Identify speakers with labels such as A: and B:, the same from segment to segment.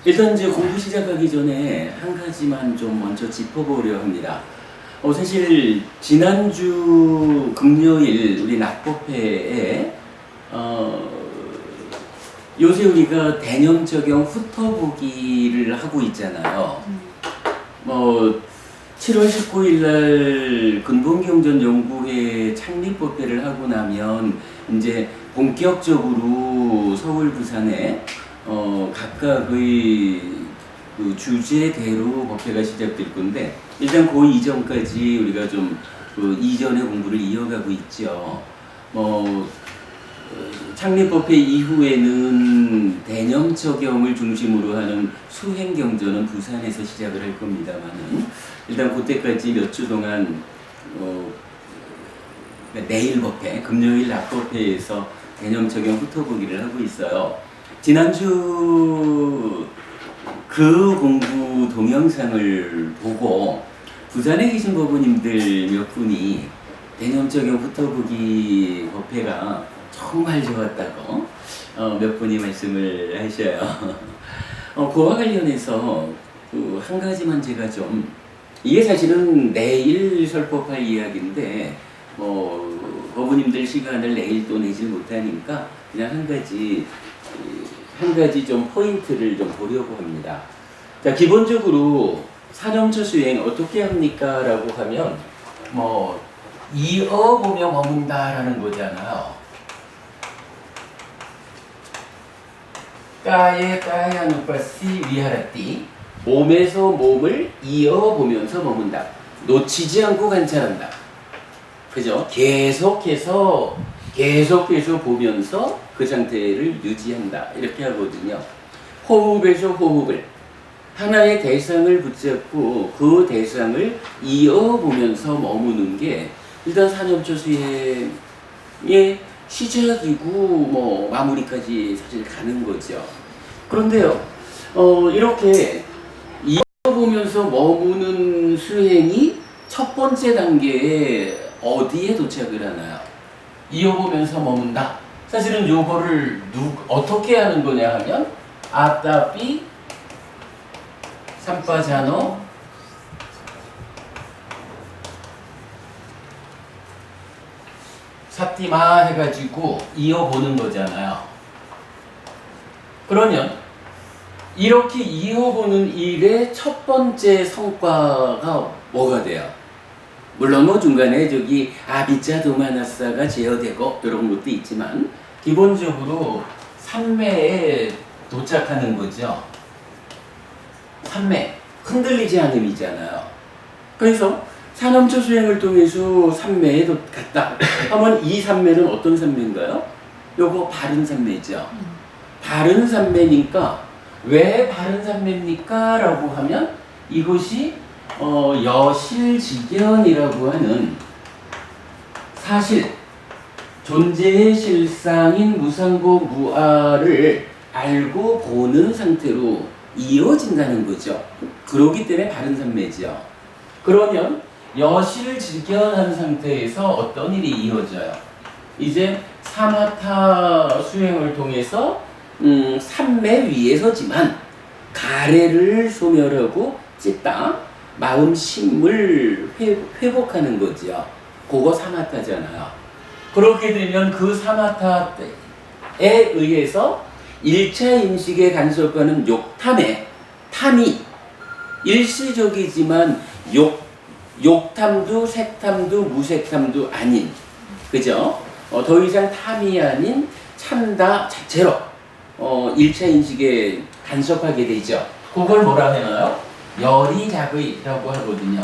A: 일단 이제 공부 시작하기 전에 한 가지만 좀 먼저 짚어보려 합니다. 사실 지난주 금요일 우리 낙법회에 요새 우리가 대념 적용 훑어보기를 하고 있잖아요. 7월 19일 날 근본경전연구회 창립법회를 하고 나면 이제 본격적으로 서울, 부산에 각각의 그 주제대로 법회가 시작될 건데, 일단 그 이전까지 우리가 좀 그 이전의 공부를 이어가고 있죠. 창립법회 이후에는 대념 적용을 중심으로 하는 수행경전은 부산에서 시작을 할 겁니다만은, 일단 그때까지 몇 주 동안 내일 법회, 금요일 낙법회에서 대념 적용 훑어보기를 하고 있어요. 지난주 그 공부 동영상을 보고 부산에 계신 법원님들 몇 분이 대념 적용 훑어보기 법회가 정말 좋았다고 몇 분이 말씀을 하셔요. 그와 관련해서 그 한 가지만 제가 좀, 이게 사실은 내일 설법할 이야기인데 법원님들 시간을 내일 또 내질 못하니까 그냥 한 가지 좀 포인트를 좀 보려고 합니다. 자, 기본적으로 사념처 수행 어떻게 합니까? 라고 하면 이어보며 머문다라는 거잖아요. 까에 까야누파시 위하라띠, 몸에서 몸을 이어보면서 머문다. 놓치지 않고 관찰한다. 그죠? 계속해서 보면서 그 상태를 유지한다. 이렇게 하거든요. 호흡에서 호흡을, 하나의 대상을 붙잡고 그 대상을 이어보면서 머무는 게 일단 사념처 수행의 시작이고 마무리까지 사실 가는 거죠. 그런데요, 이렇게 이어보면서 머무는 수행이 첫 번째 단계에 어디에 도착을 하나요? 이어보면서 머문다. 사실은 요거를 어떻게 하는 거냐 하면 아따삐 삼빠자노 사띠마 해가지고 이어보는 거잖아요. 그러면 이렇게 이어보는 일의 첫 번째 성과가 뭐가 돼요? 물론 중간에 저기 아비자 도마나사가 제어되고 이런 것도 있지만 기본적으로 삼매에 도착하는 거죠. 삼매, 흔들리지 않음이잖아요. 그래서 사념처 수행을 통해서 삼매에 갔다 하면 이 삼매는 어떤 삼매인가요? 요거 바른 삼매죠. 바른 삼매니까 왜 바른 삼매입니까? 라고 하면 이것이 여실직연이라고 하는 사실, 존재의 실상인 무상고 무아를 알고 보는 상태로 이어진다는 거죠. 그렇기 때문에 바른 삼매죠. 그러면 여실직연한 상태에서 어떤 일이 이어져요? 이제 사마타 수행을 통해서 삼매 위에 서지만 가래를 소멸하고 찢다, 마음 심을 회복하는 거죠. 그거 사마타잖아요. 그렇게 되면 그 사마타에 의해서 1차 인식에 간섭하는 욕탐에, 탐이 일시적이지만 욕탐도 색탐도 무색탐도 아닌, 그죠? 더 이상 탐이 아닌 참다 자체로 1차 인식에 간섭하게 되죠. 그걸 뭐라 하나요? 열이작의라고 하거든요.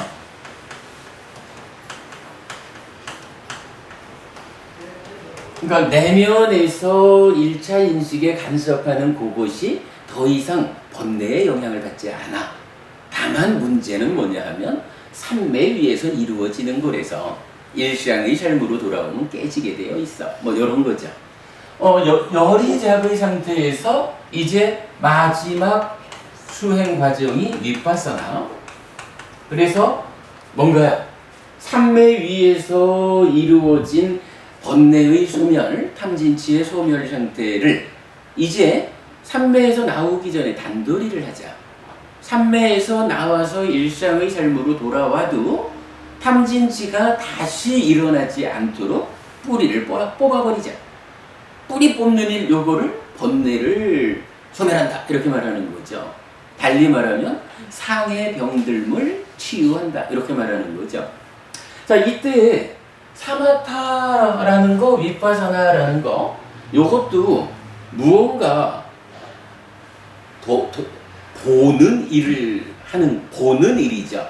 A: 그러니까 내면에서 1차 인식에 간섭하는 그것이 더 이상 번뇌의 영향을 받지 않아. 다만 문제는 뭐냐 하면 삼매 위에서 이루어지는 거라서 일상의 삶으로 돌아오면 깨지게 되어 있어. 이런 거죠. 열이작의 상태에서 이제 마지막 수행 과정이 위파사나. 그래서 뭔가요? 삼매 위에서 이루어진 번뇌의 소멸, 탐진치의 소멸 상태를 이제 삼매에서 나오기 전에 단도리를 하자. 삼매에서 나와서 일상의 삶으로 돌아와도 탐진치가 다시 일어나지 않도록 뿌리를 뽑아버리자. 뿌리 뽑는 일, 요거를 번뇌를 소멸한다, 이렇게 말하는 거죠. 달리 말하면 상해 병들물 치유한다, 이렇게 말하는 거죠. 자, 이때 사마타라는 거, 위파사나라는 거, 요것도 무언가 보는 일을 하는, 보는 일이죠.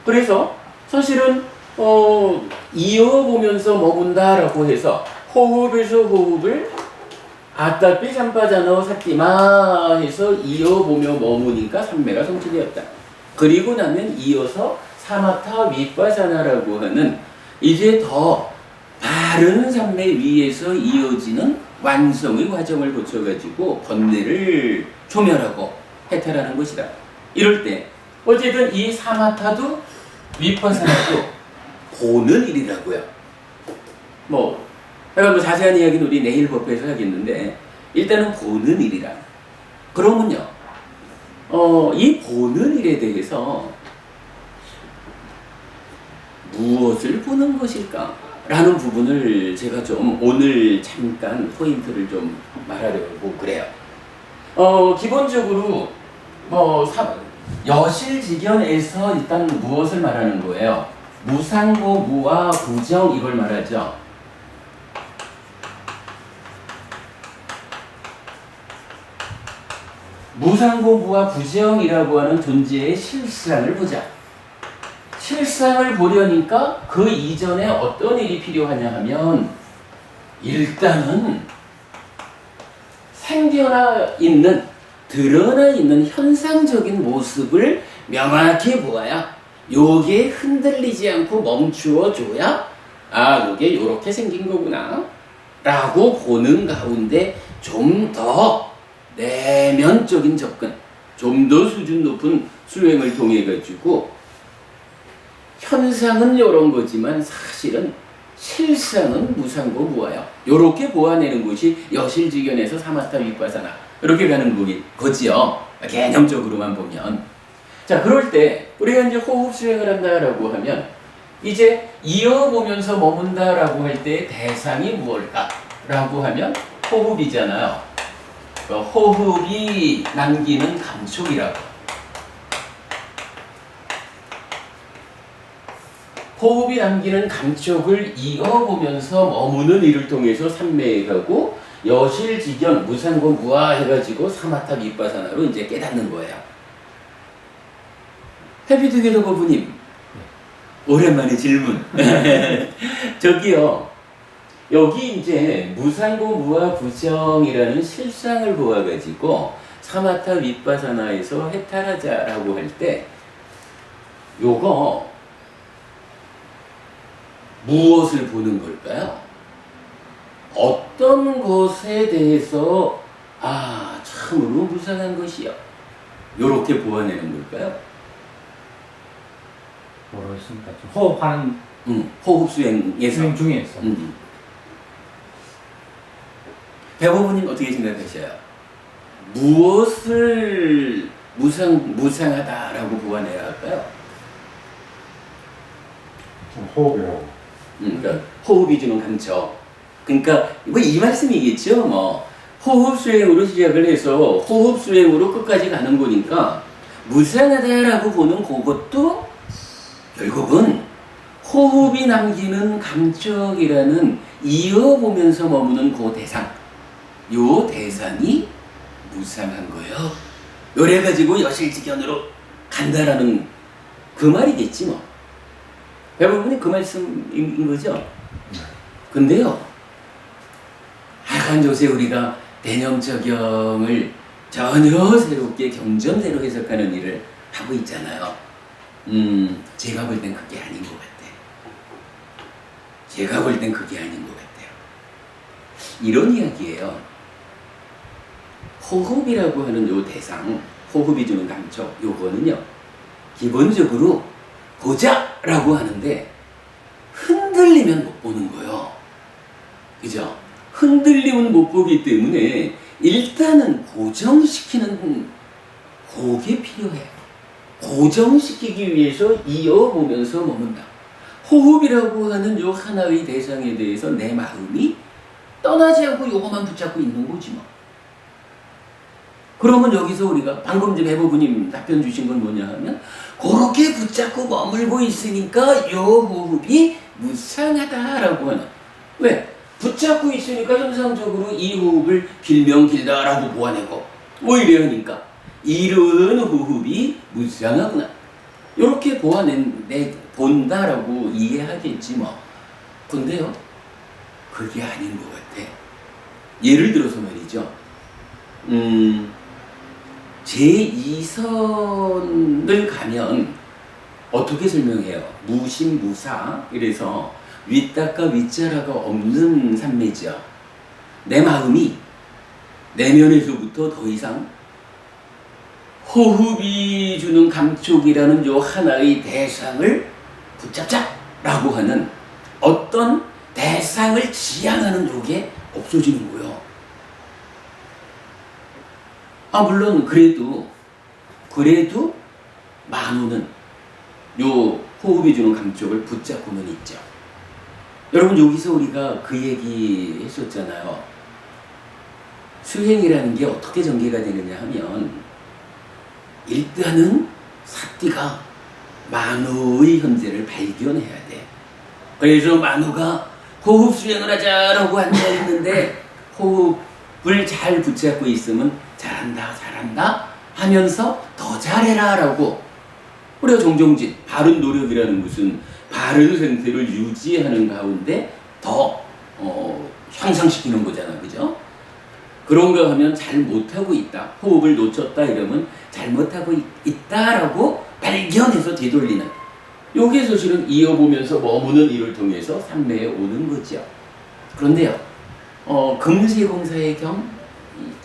A: 그래서 사실은 이어보면서 머문다라고 해서 호흡에서 호흡을 아따삐 삼바자너 사띠마 해서 이어보며 머무니까 삼매가 성취되었다. 그리고 나면 이어서 사마타 위파사나라고 하는 이제 더 바른 삼매 위에서 이어지는 완성의 과정을 거쳐가지고 번뇌를 초멸하고 해탈하는 것이다. 이럴 때 어쨌든 이 사마타도 위파사나도 보는 일이라고요. 약간 자세한 이야기는 우리 내일 법회에서 하겠는데 일단은 보는 일이라. 그러면요, 이 보는 일에 대해서 무엇을 보는 것일까? 라는 부분을 제가 좀 오늘 잠깐 포인트를 좀 말하려고 그래요. 기본적으로 여실직연에서 일단 무엇을 말하는 거예요? 무상고, 무와 부정, 이걸 말하죠. 무상고, 무와 부정이라고 하는 존재의 실상을 보자. 실상을 보려니까 그 이전에 어떤 일이 필요하냐 하면 일단은 드러나 있는 현상적인 모습을 명확히 보아야 요게 흔들리지 않고 멈추어 줘야 요게 요렇게 생긴 거구나 라고 보는 가운데 좀 더 내면적인 접근, 좀 더 수준 높은 수행을 통해 가지고 현상은 요런 거지만 사실은 실상은 무상고 무아요. 요렇게 보아내는 것이 여실직연에서 사마타 위파사나 이렇게 가는 거지요. 개념적으로만 보면. 자, 그럴 때 우리가 이제 호흡 수행을 한다라고 하면 이제 이어보면서 머문다라고 할 때 대상이 무엇일까라고 하면 호흡이잖아요. 호흡이 남기는 감촉이라고. 호흡이 남기는 감촉을 이어보면서 머무는 일을 통해서 삼매에 가고 여실직연, 무상고, 무아 해가지고 사마타 위파사나로 이제 깨닫는 거예요. 해피투게더 거부님, 오랜만에 질문. 저기요, 여기 이제 무상고, 무아, 부정이라는 실상을 보아가지고 사마타 위파사나에서 해탈하자라고 할 때 요거 무엇을 보는 걸까요? 어떤 것에 대해서 참으로 무상한 것이요, 요렇게 보아내는 걸까요?
B: 모르겠습니다. 호흡하는
A: 호흡 수행에서.
B: 수행 중에서.
A: 배고부님 어떻게 생각하셔요? 무엇을 무상하다라고 보아내야 할까요?
C: 호흡이라고.
A: 그러니까 호흡이 주는 감촉. 그러니까 이 말씀이겠죠. 호흡 수행으로 시작을 해서 호흡 수행으로 끝까지 가는 거니까 무상하다라고 보는 그것도 결국은 호흡이 남기는 감촉이라는 이어보면서 머무는 그 대상, 요 대상이 무상한 거예요. 요래가지고 여실직연으로 간다라는 그 말이겠지 뭐. 대부분이 그 말씀인 거죠. 근데요, 약간 요새 우리가 대념적용을 전혀 새롭게 경전대로 해석하는 일을 하고 있잖아요. 제가 볼 땐 그게 아닌 것 같아요. 제가 볼 땐 그게 아닌 것 같아요. 이런 이야기예요. 호흡이라고 하는 요 대상, 호흡이 주는 감촉, 요거는요, 기본적으로 보자라고 하는데 흔들리면 못 보는 거예요. 그죠? 흔들리면 못 보기 때문에 일단은 고정시키는 그게 필요해. 고정시키기 위해서 이어보면서 머문다. 호흡이라고 하는 요 하나의 대상에 대해서 내 마음이 떠나지 않고 요거만 붙잡고 있는 거지 뭐. 그러면 여기서 우리가 방금 전 해보부님 답변 주신 건 뭐냐 하면 그렇게 붙잡고 머물고 있으니까 요 호흡이 무상하다라고 하는. 왜? 붙잡고 있으니까 현상적으로 이 호흡을 길면 길다라고 보아내고 뭐 이래 하니까 이런 호흡이 무상하구나. 이렇게 본다라고 이해하겠지 뭐. 근데요, 그게 아닌 것 같아. 예를 들어서 말이죠. 제2선을 가면 어떻게 설명해요? 무심무사. 이래서 윗다가 윗자라가 없는 삼매죠. 내 마음이 내면에서부터 더 이상 호흡이 주는 감촉이라는 요 하나의 대상을 붙잡자라고 하는 어떤 대상을 지향하는 요게 없어지는 거예요. 물론 그래도 만호는 요 호흡이 주는 감촉을 붙잡고는 있죠. 여러분 여기서 우리가 그 얘기 했었잖아요. 수행이라는 게 어떻게 전개가 되느냐 하면 일단은 사띠가 만호의 현재를 발견해야 돼. 그래서 만호가 호흡 수행을 하자라고 앉아있는데 호흡을 잘 붙잡고 있으면 잘한다 하면서 더 잘해라 라고 우리가 정정진 바른 노력이라는 것은 바른 상태를 유지하는 가운데 더 향상시키는 거잖아. 그죠? 그런가 하면 잘 못하고 있다. 호흡을 놓쳤다 이러면 잘못하고 있다라고 발견해서 되돌리는. 요게 사실은 이어보면서 머무는 일을 통해서 삼매에 오는 거죠. 그런데요, 금세공사의 경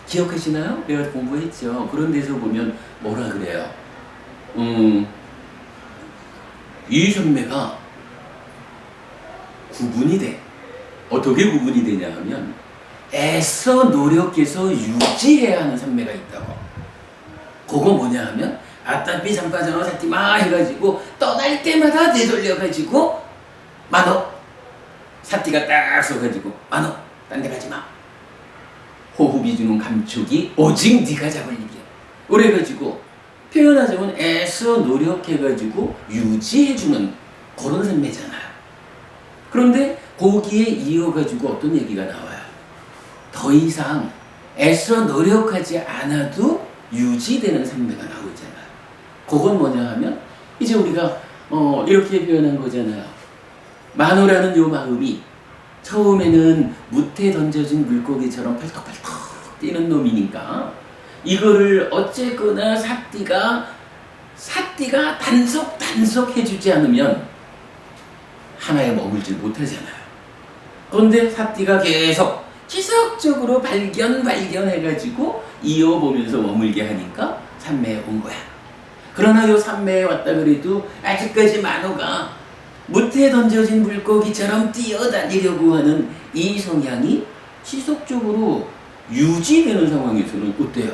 A: 기억하시나요? 내가 공부했죠. 그런 데서 보면 뭐라 그래요? 이 삼매가 구분이 돼. 어떻게 구분이 되냐 하면 애써 노력해서 유지해야 하는 삼매가 있다고. 그거 뭐냐 하면 아따삐 잠빠져나 사티마 해가지고 떠날 때마다 되돌려가지고 만호 사티가 딱 서가지고 만호 딴 데 가지마. 호흡이 주는 감촉이 오직 네가 잡을 일이야. 그래가지고 표현하자면 애써 노력해가지고 유지해주는 그런 삼매잖아요. 그런데 거기에 이어가지고 어떤 얘기가 나와요. 더 이상 애써 노력하지 않아도 유지되는 삼매가 나오잖아요. 그건 뭐냐 하면 이제 우리가 이렇게 표현한 거잖아요. 만호라는 요 마음이 처음에는 무태 던져진 물고기처럼 팔떡팔떡 뛰는 놈이니까 이거를 어쨌거나 사띠가 단속 해주지 않으면 하나에 머물지 못하잖아요. 그런데 사띠가 계속 지속적으로 발견해가지고 이어보면서 머물게 하니까 삼매에 온 거야. 그러나 요 삼매에 왔다 그래도 아직까지 만호가 무태 던져진 물고기처럼 뛰어다니려고 하는 이 성향이 지속적으로 유지되는 상황에서는 어때요?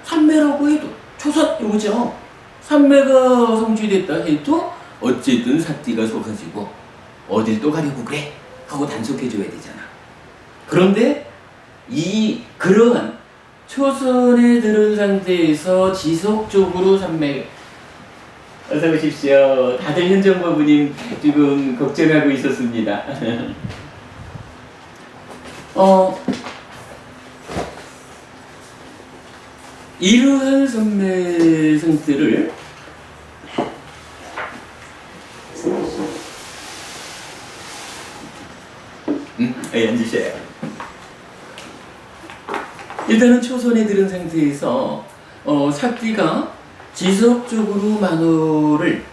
A: 삼매라고 해도 초선 요거죠. 삼매가 성취됐다 해도 어쨌든 사띠가 서가지고 어딜 또 가려고 그래 하고 단속해줘야 되잖아. 그런데 그러한 초선에 들은 상태에서 지속적으로 삼매. 어서 오십시오. 다들 현정법부님 지금 걱정하고 있었습니다. 이러한 삼매 상태를 앉으셔요. 일단은 초선에 들은 상태에서 사띠가 지속적으로 만호를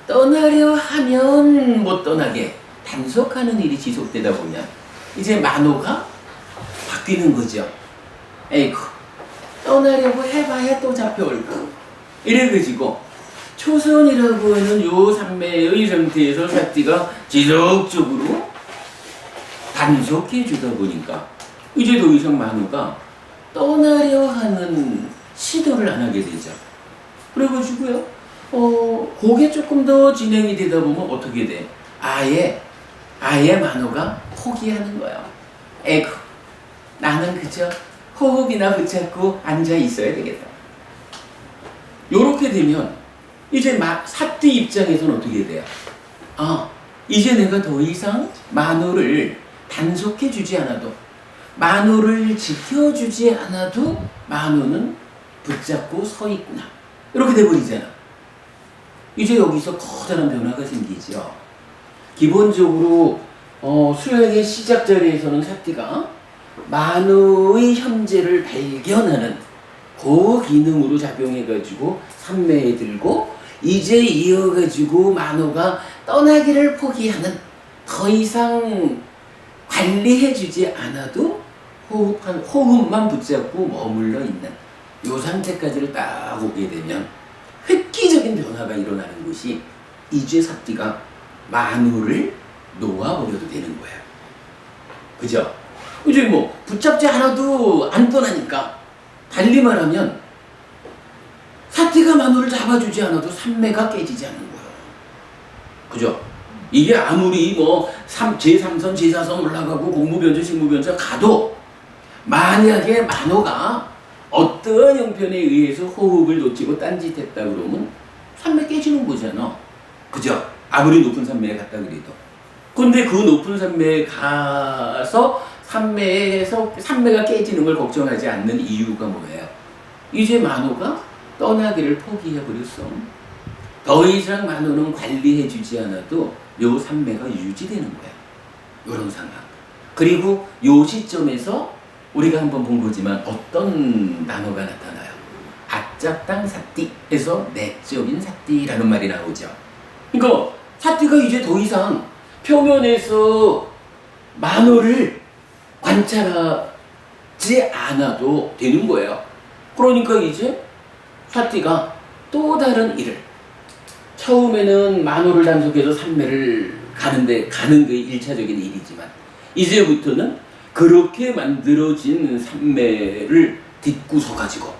A: 떠나려 하면 못 떠나게 단속하는 일이 지속되다 보면 이제 만호가 바뀌는 거죠. 에이구 떠나려고 해봐야 또 잡혀올까. 이래가지고 초선이라고 하는 요 삼매의 상태에서 사띠가 지속적으로 단속해 주다 보니까 이제 더 이상 만호가 떠나려 하는 시도를 안 하게 되죠. 그래가지고요, 그게 조금 더 진행이 되다 보면 어떻게 돼? 아예 만호가 포기하는 거예요. 에구, 나는 그저 호흡이나 붙잡고 앉아 있어야 되겠다. 요렇게 되면 이제 사띠 입장에서는 어떻게 돼요? 이제 내가 더 이상 만호를 단속해 주지 않아도, 만호를 지켜주지 않아도 만호는 붙잡고 서 있구나. 이렇게 돼버리잖아. 이제 여기서 커다란 변화가 생기죠. 기본적으로 수행의 시작 자리에서는 사띠가 만호의 현재를 발견하는 그 기능으로 작용해가지고 삼매에 들고, 이제 이어가지고 만호가 떠나기를 포기하는, 더 이상 관리해주지 않아도 호흡만 붙잡고 머물러 있는 요 상태까지를 딱 오게 되면 획기적인 변화가 일어나는 것이, 이제 사띠가 만호를 놓아버려도 되는 거예요. 그죠? 이제 뭐 붙잡지 않아도 안 떠나니까, 달리 말하면 사띠가 만호를 잡아주지 않아도 삼매가 깨지지 않는 거예요. 그죠? 이게 아무리 뭐 제3선, 제4선 올라가고 공무변조, 식무변조 가도, 만약에 만호가 어떠한 형편에 의해서 호흡을 놓치고 딴짓했다 그러면 삼매 깨지는 거잖아. 그죠? 아무리 높은 산매에 갔다 그래도. 근데 그 높은 산매에 가서 산매가 깨지는 걸 걱정하지 않는 이유가 뭐예요? 이제 만호가 떠나기를 포기해버렸어. 더 이상 만호는 관리해주지 않아도 요 산매가 유지되는 거야. 요런 상황. 그리고 요 시점에서 우리가 한번 본 거지만 어떤 단어가 나타나요? 악작당 사띠에서 내적인 사띠라는 말이 나오죠. 그러니까 사띠가 이제 더 이상 표면에서 만호를 관찰하지 않아도 되는 거예요. 그러니까 이제 사띠가 또 다른 일을, 처음에는 만호를 단속해서 삼매를 가는 게 1차적인 일이지만, 이제부터는 그렇게 만들어진 삼매를 딛고서 가지고,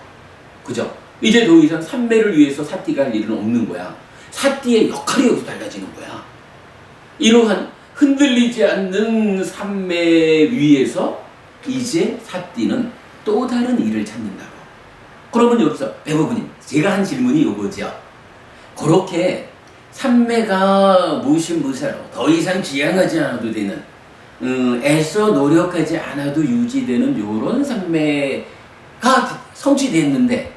A: 그죠? 이제 더 이상 삼매를 위해서 사띠가 할 일은 없는 거야. 사띠의 역할이 여기서 달라지는 거야. 이러한 흔들리지 않는 삼매 위에서 이제 사띠는 또 다른 일을 찾는다고. 그러면 여기서 배고프님, 제가 한 질문이 이거죠. 그렇게 삼매가 무신무사로 더 이상 지향하지 않아도 되는, 애써 노력하지 않아도 유지되는 요런 삼매가 성취됐는데,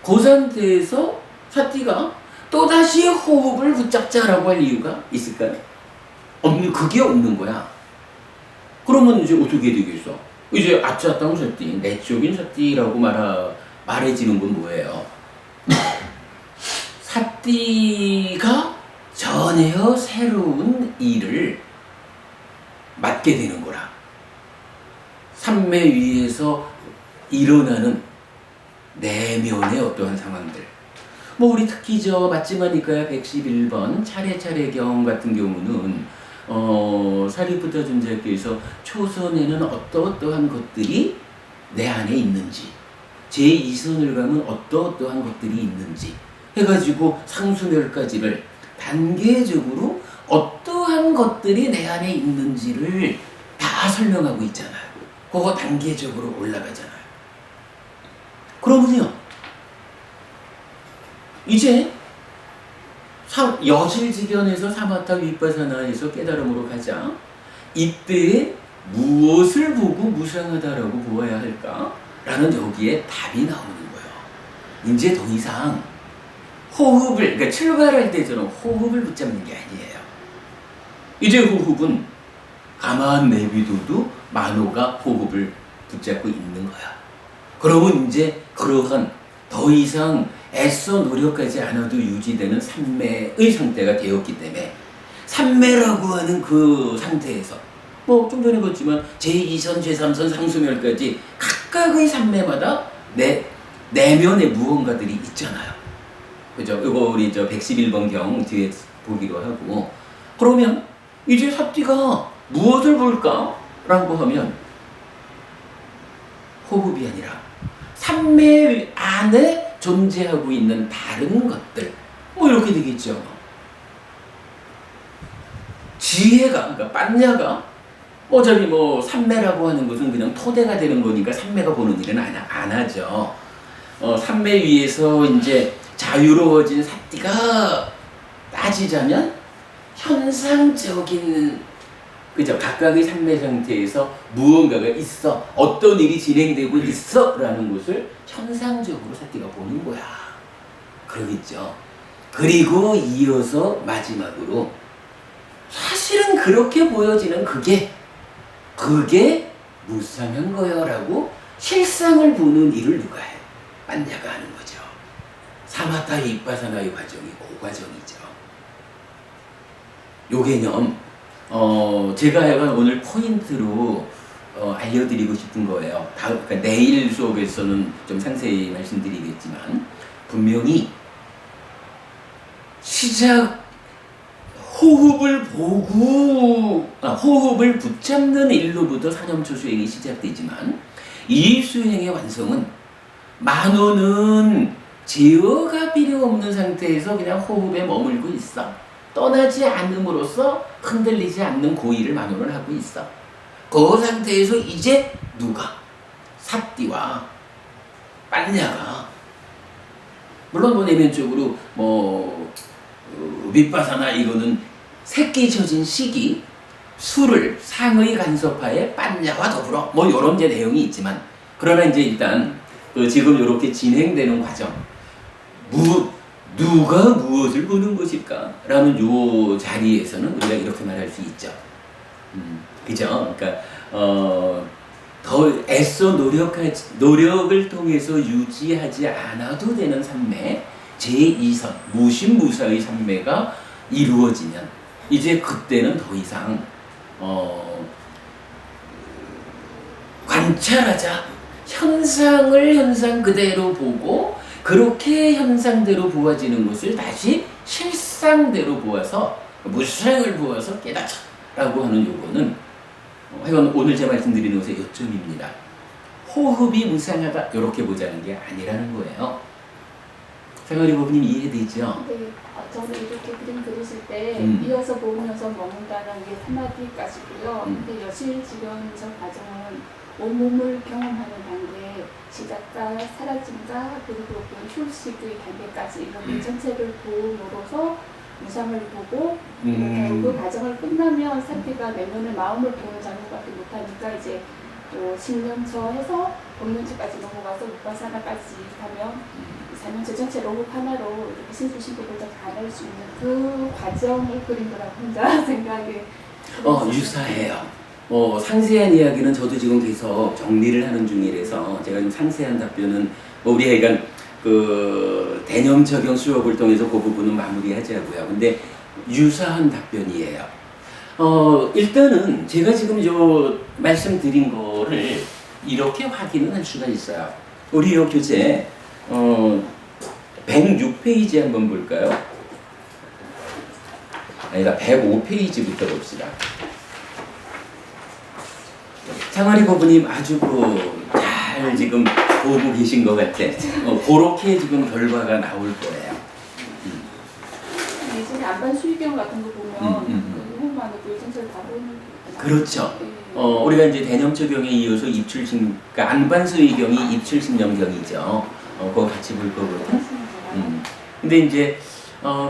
A: 그 상태에서 사띠가 또다시 호흡을 붙잡자라고 할 이유가 있을까요? 그게 없는 거야. 그러면 이제 어떻게 되겠어? 이제 아짜땅 사띠, 내적인 사띠라고 말해지는 건 뭐예요? 사띠가 전혀 새로운 일을 맡게 되는 거라. 삼매 위에서 일어나는 내면의 어떠한 상황들. 뭐 우리 특히 맞지마니까야 111번 차례차례경 같은 경우는 사리푸타 존자께서 초선에는 어떠한 것들이 내 안에 있는지, 제2선을 가면 어떠한 것들이 있는지 해가지고 상수멸까지를 단계적으로 어떠한 것들이 내 안에 있는지를 다 설명하고 있잖아요. 그거 단계적으로 올라가잖아요. 그러면요, 이제 여실지견에서 사마타 윗바사나에서 깨달음으로 가자. 이때에 무엇을 보고 무상하다라고 보아야 할까? 라는 여기에 답이 나오는 거예요. 이제 더 이상 호흡을, 그러니까 출발할 때처럼 호흡을 붙잡는 게 아니에요. 이제 호흡은 가만 내비둬도 만호가 호흡을 붙잡고 있는 거야. 그러면 이제 그러한 더 이상 애써 노력하지 않아도 유지되는 삼매의 상태가 되었기 때문에, 삼매라고 하는 그 상태에서 뭐 좀 전에 봤지만 제2선, 제3선, 상수멸까지 각각의 삼매마다 내면의 무언가들이 있잖아요. 그죠? 이거 우리 111번 경 뒤에 보기로 하고. 그러면 이제 사띠가 무엇을 볼까? 라고 하면 호흡이 아니라 삼매 안에 존재하고 있는 다른 것들 뭐 이렇게 되겠죠. 지혜가 그러니까 빤냐가 어차피 뭐 삼매라고 하는 것은 그냥 토대가 되는 거니까 삼매가 보는 일은 안 하죠. 삼매 위에서 이제 자유로워진 사띠가 따지자면 현상적인 그죠? 각각의 삼매 상태에서 무언가가 있어, 어떤 일이 진행되고 있어라는 것을 현상적으로 사띠가 보는 거야. 그러겠죠. 그리고 이어서 마지막으로 사실은 그렇게 보여지는 그게 무상한 거야라고 실상을 보는 일을 누가 해? 빤냐가 하는 거죠. 사마타 윗바사나의 과정이 그 과정이죠. 요 개념 제가 약간 오늘 포인트로 알려드리고 싶은 거예요. 그러니까 내일 수업에서는 좀 상세히 말씀드리겠지만 분명히 시작 호흡을 보고 호흡을 붙잡는 일로부터 사념초 수행이 시작되지만 이 수행의 완성은 만호는 제어가 필요 없는 상태에서 그냥 호흡에 머물고 있어. 떠나지 않음으로써 흔들리지 않는 고의를 만호를 하고 있어. 그 상태에서 이제 누가? 사띠와 빤냐가 물론 뭐 내면적으로 윗바사나 이거는 새끼 젖은 시기 술을 상의 간섭하에 빤냐와 더불어 뭐 이런 이제 내용이 있지만 그러나 이제 일단 지금 이렇게 진행되는 과정 누가 무엇을 보는 것일까? 라는 요 자리에서는 우리가 이렇게 말할 수 있죠. 그죠? 그러니까, 더 애써 노력을 통해서 유지하지 않아도 되는 삼매, 제2선, 무신무사의 삼매가 이루어지면, 이제 그때는 더 이상, 관찰하자. 현상을 현상 그대로 보고, 그렇게 현상대로 보아지는 것을 다시 실상대로 보아서 무상을 보아서 깨닫자라고 하는 요거는 하여간 오늘 제가 말씀드리는 것의 요점입니다. 호흡이 무상하다 이렇게 보자는 게 아니라는 거예요. 생활이 부부님 이해되죠?
C: 네, 저는 이렇게 그림 그리실 때 이어서 보면서 먹는다는 게 3마디까지고요. 근데 여실 지금 저 과정은 온몸을 경험하는 단계, 시작과 사라짐과 그리고 그 휴식의 단계까지 이런 전체를 보므로서 무상을 보고 그 과정을 끝나면 사띠가 내면의 마음을 보는 작업밖에 못하니까 이제 또 10년처 해서 법륜치까지 넘어가서 윗바사나까지 하면 4년처 전체 로봇 하나로 이렇게 신수신고를 다 가할 수 있는 그 과정을 그린 거라고 혼자 생각이
A: 유사해요. 상세한 이야기는 저도 지금 계속 정리를 하는 중이라서 제가 좀 상세한 답변은 우리 애가 그 대념 적용 수업을 통해서 그 부분은 마무리하자고요. 근데 유사한 답변이에요. 일단은 제가 지금 요 말씀드린 거를 이렇게 확인을 할 수가 있어요. 우리 요 교재 106페이지 한번 볼까요? 아니다, 105페이지부터 봅시다. 상아리 고부님 아주 잘 지금 보고 계신 것 같아. 그렇게 지금 결과가 나올 거예요.
C: 예전에 안반 수의경 같은 거 보면 호흡만으로 그 전체를 다 보는
A: 그렇죠. 우리가 이제 대념적용에 이어서 그러니까 안반수의경이 입출신념경이죠. 그거 같이 볼 거거든. 근데 이제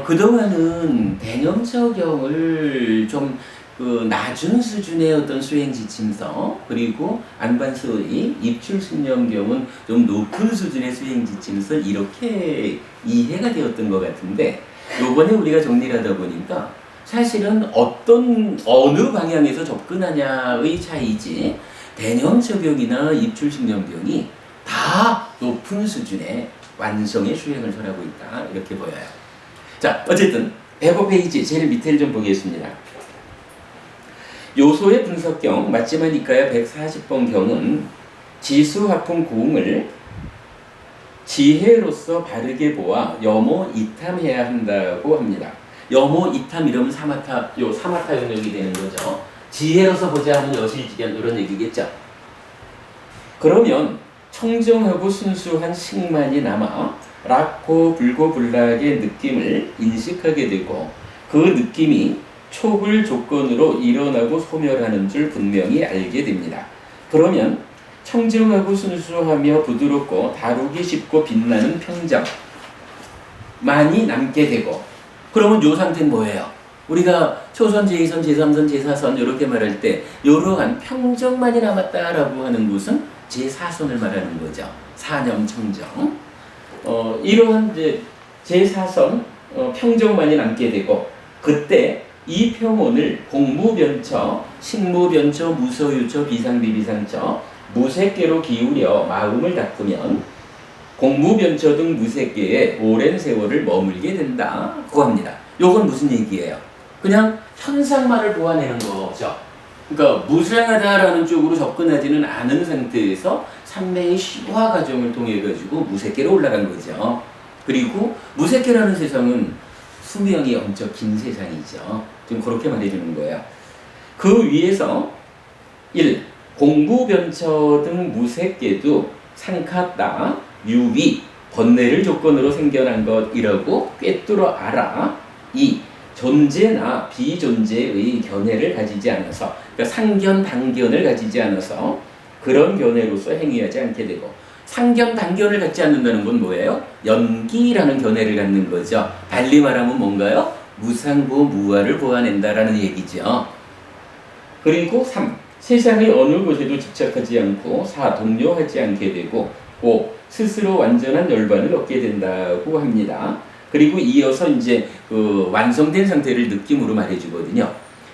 A: 그동안은 대념적용을 좀 낮은 수준의 어떤 수행 지침서 그리고 안반수의 입출신념경은 좀 높은 수준의 수행 지침서 이렇게 이해가 되었던 것 같은데 요번에 우리가 정리를 하다 보니까 사실은 어느 방향에서 접근하냐의 차이지 대념적용이나 입출신념경이 다 높은 수준의 완성의 수행을 설하고 있다 이렇게 보여요. 자, 어쨌든 105페이지 제일 밑에를 좀 보겠습니다. 요소의 분석경 맞지만 이까야 140번 경은 지수화풍 고응을 지혜로서 바르게 보아 여모 이탐해야 한다고 합니다. 여모 이탐 이러면 사마타 영역이 되는 거죠. 지혜로서 보자 하면 여실지견 이런 얘기겠죠. 그러면 청정하고 순수한 식만이 남아 락고 불고불락의 느낌을 인식하게 되고 그 느낌이 촉을 조건으로 일어나고 소멸하는 줄 분명히 알게 됩니다. 그러면 청정하고 순수하며 부드럽고 다루기 쉽고 빛나는 평정만이 남게 되고, 그러면 요 상태는 뭐예요? 우리가 초선, 제2선, 제3선, 제4선 이렇게 말할 때 이러한 평정만이 남았다라고 하는 것은 제4선을 말하는 거죠. 사념청정. 이러한 이제 제4선 평정만이 남게 되고, 그때 이 평온을 공무변처, 식무변처, 무서유처, 비상비비상처, 무색계로 기울여 마음을 닦으면 공무변처 등 무색계에 오랜 세월을 머물게 된다고 합니다. 요건 무슨 얘기예요? 그냥 현상만을 보아내는 거죠. 그러니까 무상하다라는 쪽으로 접근하지는 않은 상태에서 삼매의 시화 과정을 통해 가지고 무색계로 올라간 거죠. 그리고 무색계라는 세상은 수명이 엄청 긴 세상이죠. 지금 그렇게 말해주는 거예요. 그 위에서 1. 공부변처 등 무색계도 상카따, 유비, 번뇌를 조건으로 생겨난 것이라고 꿰뚫어 알아. 2. 존재나 비존재의 견해를 가지지 않아서, 그러니까 상견, 단견을 가지지 않아서 그런 견해로서 행위하지 않게 되고, 상견, 단견을 갖지 않는다는 건 뭐예요? 연기라는 견해를 갖는 거죠. 달리 말하면 뭔가요? 무상고 무아를 보아낸다라는 얘기죠. 그리고 3. 세상의 어느 곳에도 집착하지 않고 4. 동요하지 않게 되고 5. 스스로 완전한 열반을 얻게 된다고 합니다. 그리고 이어서 이제 그 완성된 상태를 느낌으로 말해주거든요.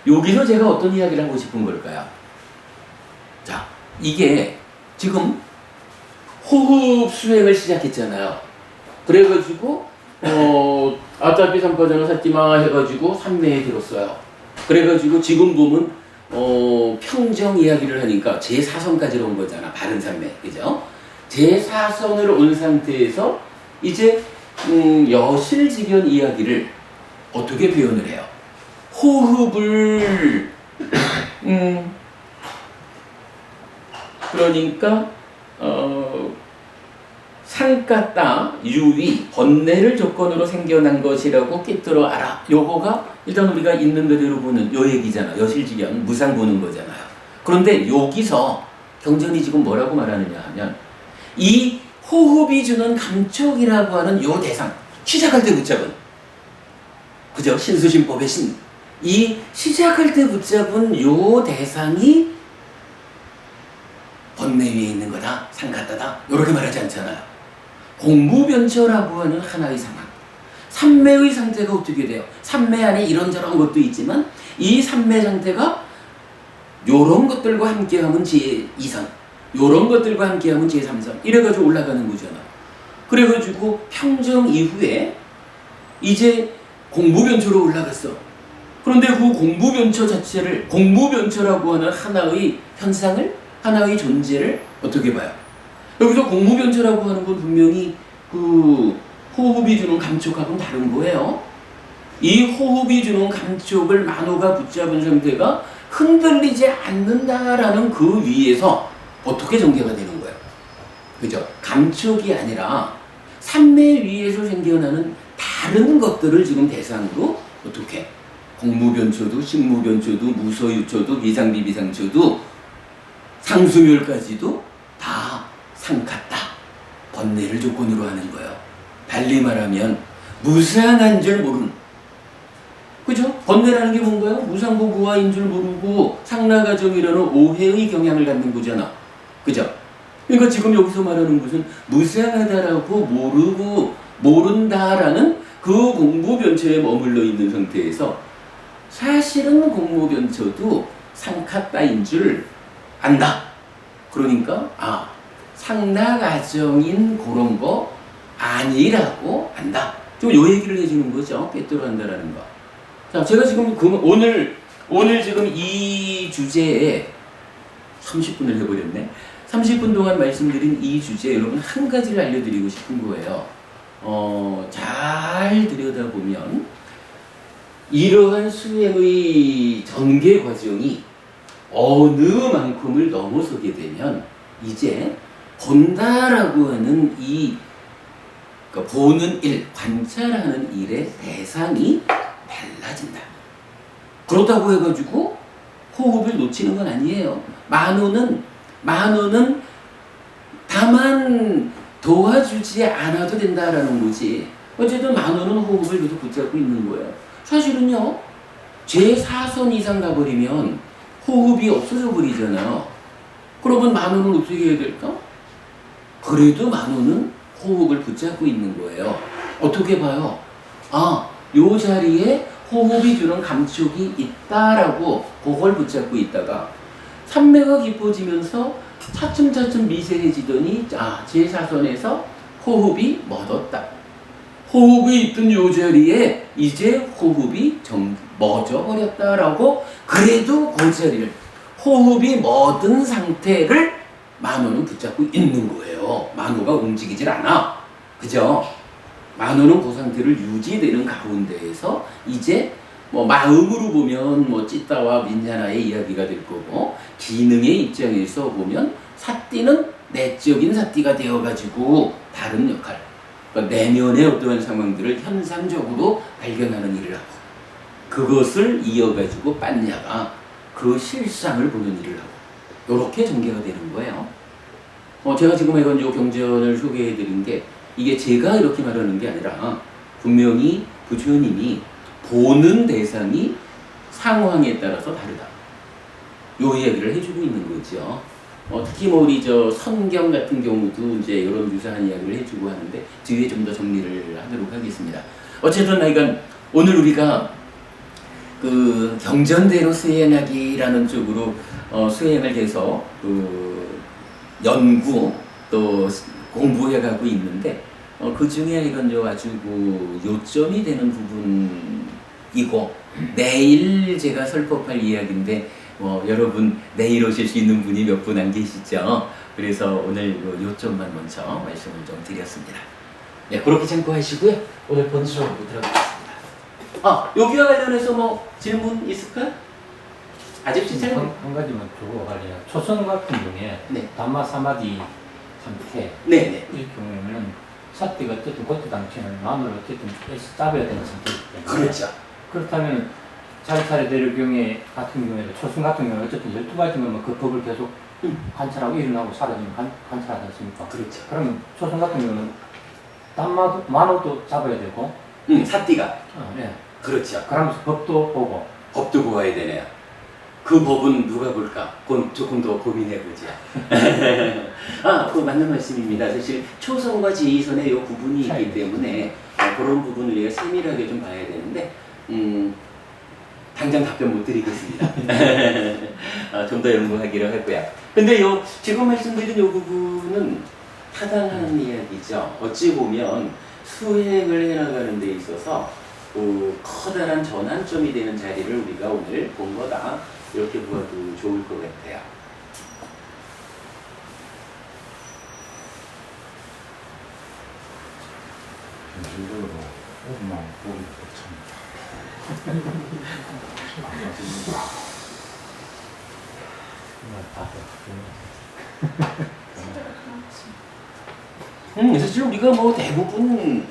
A: 여기서 제가 어떤 이야기를 하고 싶은 걸까요? 자, 이게 지금 호흡 수행을 시작했잖아요. 그래가지고 아따비 삼파전을 샀지마 해가지고 삼매에 들었어요. 그래가지고 지금 보면 평정 이야기를 하니까 제4선까지 온 거잖아. 바른 삼매, 그죠? 제4선을 온 상태에서 이제 여실직연 이야기를 어떻게 표현을 해요? 호흡을 그러니까 상가따, 유위, 번뇌를 조건으로 생겨난 것이라고 꿰뚫어 알아. 요거가 일단 우리가 있는 그대로 보는 요 얘기잖아. 여실직연, 무상 보는 거잖아요. 그런데 여기서 경전이 지금 뭐라고 말하느냐 하면 이 호흡이 주는 감촉이라고 하는 요 대상, 시작할 때 붙잡은, 그죠? 신수신법의 신. 이 시작할 때 붙잡은 요 대상이 번뇌 위에 있는 거다, 상가따다, 이렇게 말하지 않잖아요. 공무변처라고 하는 하나의 상황. 삼매의 상태가 어떻게 돼요? 삼매 안에 이런저런 것도 있지만 이 삼매 상태가 요런 것들과 함께하면 제2선, 요런 것들과 함께하면 제3선, 이래가지고 올라가는 거잖아. 그래가지고 평정 이후에 이제 공무변처로 올라갔어. 그런데 그 공무변처 자체를, 공무변처라고 하는 하나의 현상을, 하나의 존재를 어떻게 봐요? 여기서 공무변처라고 하는 건 분명히 그 호흡이 주는 감촉하고는 다른 거예요. 이 호흡이 주는 감촉을 만호가 붙잡은 상태가 흔들리지 않는다라는 그 위에서 어떻게 전개가 되는 거예요? 그죠? 감촉이 아니라 삼매 위에서 생겨나는 다른 것들을 지금 대상으로 어떻게? 공무변초도, 식무변초도, 무서유초도, 비상비비상초도, 상수멸까지도 다 상갔다, 번뇌를 조건으로 하는 거예요. 달리 말하면 무상한 줄 모르는, 그죠? 번뇌라는 게 뭔가요? 무상고 무아인 줄 모르고 상라가정이라는 오해의 경향을 갖는 거잖아. 그죠? 그러니까 지금 여기서 말하는 것은 무상하다라고 모르고 모른다라는 그 공무변처에 머물러 있는 상태에서 사실은 공무변처도 상카따인 줄 안다. 그러니까 상라가정인 그런 거 아니라고 안다. 좀 요 얘기를 해주는 거죠. 꿰뚫어 한다라는 거. 자, 제가 지금 오늘 지금 이 주제에 30분을 해버렸네. 30분 동안 말씀드린 이 주제에 여러분 한 가지를 알려드리고 싶은 거예요. 잘 들여다보면 이러한 수행의 전개 과정이 어느 만큼을 넘어서게 되면 이제 본다라고 하는 그러니까 보는 일, 관찰하는 일의 대상이 달라진다. 그렇다고 해가지고 호흡을 놓치는 건 아니에요. 만호는 다만 도와주지 않아도 된다라는 거지. 어쨌든 만호는 호흡을 계속 붙잡고 있는 거예요. 사실은요, 제4선 이상 가버리면 호흡이 없어져 버리잖아요. 그러면 만호는 어떻게 해야 될까? 그래도 만호는 호흡을 붙잡고 있는 거예요. 어떻게 봐요? 요 자리에 호흡이 주는 감촉이 있다라고 그걸 붙잡고 있다가 산매가 깊어지면서 차츰차츰 미세해지더니 제4선에서 호흡이 멎었다. 호흡이 있던 요 자리에 이제 호흡이 멎어버렸다라고 그래도 그 자리를 호흡이 멎은 상태를 만호는 붙잡고 있는 거예요. 만호가 움직이질 않아. 그죠? 만호는 그 상태를 유지되는 가운데에서 이제 뭐 마음으로 보면 뭐 찌따와 민냐나의 이야기가 될 거고 기능의 입장에서 보면 사띠는 내적인 사띠가 되어가지고 다른 역할, 그러니까 내면의 어떠한 상황들을 현상적으로 발견하는 일을 하고 그것을 이어가지고 빤냐가 그 실상을 보는 일을 하고 이렇게 전개가 되는 거예요. 제가 지금 이건 요 경전을 소개해드린 게 이게 제가 이렇게 말하는 게 아니라 분명히 부처님이 보는 대상이 상황에 따라서 다르다. 요 이야기를 해주고 있는 거죠. 특히 뭐 우리 선경 같은 경우도 이제 이런 유사한 이야기를 해주고 하는데 뒤에 좀 더 정리를 하도록 하겠습니다. 어쨌든 그러니까 오늘 우리가 그 경전대로 수행하기라는 쪽으로 수행을 해서 연구 또 공부해가고 있는데 그 중에 이건 아주 요점이 되는 부분이고 내일 제가 설법할 이야기인데 여러분 내일 오실 수 있는 분이 몇 분 안 계시죠? 그래서 오늘 요점만 먼저 말씀을 좀 드렸습니다. 네, 그렇게 참고하시고요. 오늘 본수로 들어가겠습니다. 여기와 관련해서 뭐 질문 있을까? 아직 진짜요?
B: 한 가지만 주고 가려요. 초선 같은 경우에
A: 네.
B: 담마 사마디 상태
A: 네네.
B: 이 경우에는 사띠가 어쨌든 고트 당체는 마음을 어쨌든 잡아야 되는 상태이기 때문에
A: 그렇죠.
B: 그렇다면 자리차례 대류경에 같은 경우에도 초선 같은 경우는 어쨌든 12가지면 그 법을 계속 관찰하고 일어나고 사라지면 관찰하지 않습니까?
A: 그렇죠.
B: 그러면 초선 같은 경우는 담마도 만호도 잡아야 되고
A: 사띠가.
B: 네.
A: 그렇죠.
B: 그러면서 법도 보고
A: 법도 보아야 되네요. 그 법은 누가 볼까? 그건 조금 더 고민해보자. 그거 맞는 말씀입니다. 사실 초선과 제2선의 요 구분이 있기 때문에 그런 부분을 우리가 세밀하게 좀 봐야 되는데 당장 답변 못 드리겠습니다. 좀 더 연구하기로 하고요. 근데 지금 말씀드린 요 부분은 타당한 이야기죠. 어찌 보면 수행을 해나가는 데 있어서 커다란 전환점이 되는 자리를 우리가 오늘 본 거다. 이렇게 보아도 좋을 것 같아요.
D: 전체적으로 옷만 보기도
A: 사실 우리가 뭐 대부분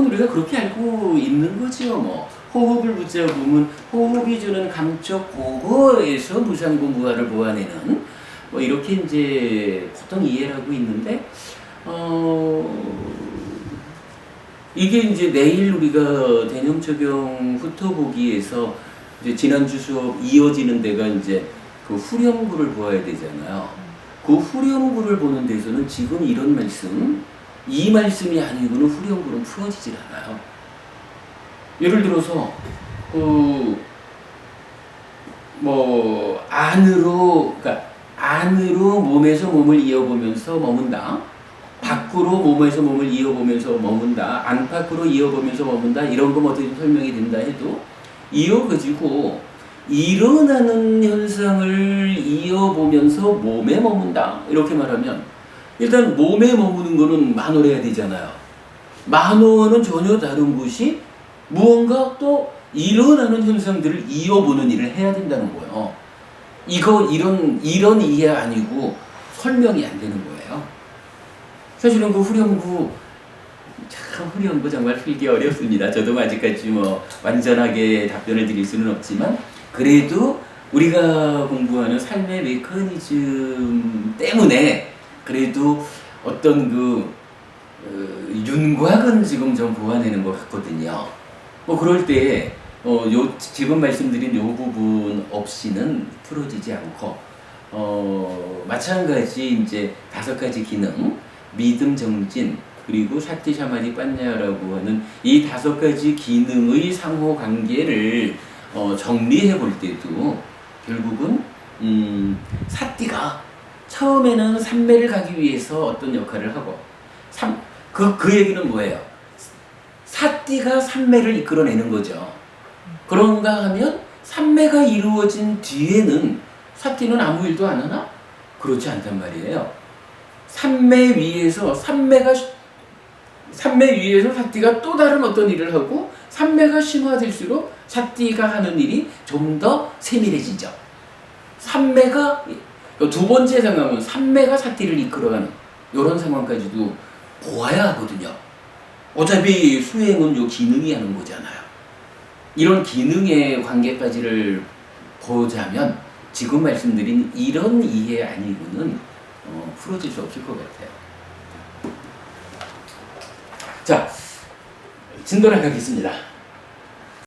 A: 우리가 그렇게 알고 있는 거죠. 뭐 호흡을 붙잡으면 호흡이 주는 감촉 그거에서 무상고 무아를 보아내는 뭐 이렇게 이제 보통 이해를 하고 있는데 이게 이제 내일 우리가 대념적용 훑어보기에서 이제 지난주 수업 이어지는 데가 이제 그 후렴구를 보아야 되잖아요. 그 후렴구를 보는 데서는 지금 이런 말씀, 이 말씀이 아니고는 후렴구는 풀어지질 않아요. 예를 들어서 안으로 몸에서 몸을 이어보면서 머문다. 밖으로 몸에서 몸을 이어보면서 머문다. 안팎으로 이어보면서 머문다. 이런 거 어떻게 설명이 된다 해도 이어가지고 일어나는 현상을 이어보면서 몸에 머문다. 이렇게 말하면 일단 몸에 머무는 거는 만호해야 되잖아요. 만호와는 전혀 다른 것이 무언가 또 일어나는 현상들을 이어보는 일을 해야 된다는 거예요. 이런 이해 아니고 설명이 안 되는 거예요. 사실은 그 후렴구 참 후렴구 정말 풀기 어렵습니다. 저도 아직까지 뭐 완전하게 답변을 드릴 수는 없지만 그래도 우리가 공부하는 삶의 메커니즘 때문에 그래도 어떤 윤곽은 지금 좀 보완하는 것 같거든요. 뭐 그럴 때 지금 말씀드린 요 부분 없이는 풀어지지 않고 마찬가지 이제 5가지 기능 믿음, 정진, 그리고 사티, 샤마디, 빠냐라고 하는 이 5가지 기능의 상호 관계를 정리해 볼 때도 결국은 사티가 처음에는 삼매를 가기 위해서 어떤 역할을 하고 그 얘기는 뭐예요? 사티가 삼매를 이끌어내는 거죠. 그런가 하면 삼매가 이루어진 뒤에는 사티는 아무 일도 안 하나? 그렇지 않단 말이에요. 삼매 위에서 사티가 또 다른 어떤 일을 하고 삼매가 심화될수록 사티가 하는 일이 좀 더 세밀해지죠. 삼매가 두 번째 상황은 삼매가 사티를 이끌어가는 이런 상황까지도 보아야 하거든요. 어차피 수행은 요 기능이 하는 거잖아요. 이런 기능의 관계까지를 보자면 지금 말씀드린 이런 이해 아니고는 풀어질 수 없을 것 같아요. 자, 진도 나가겠습니다.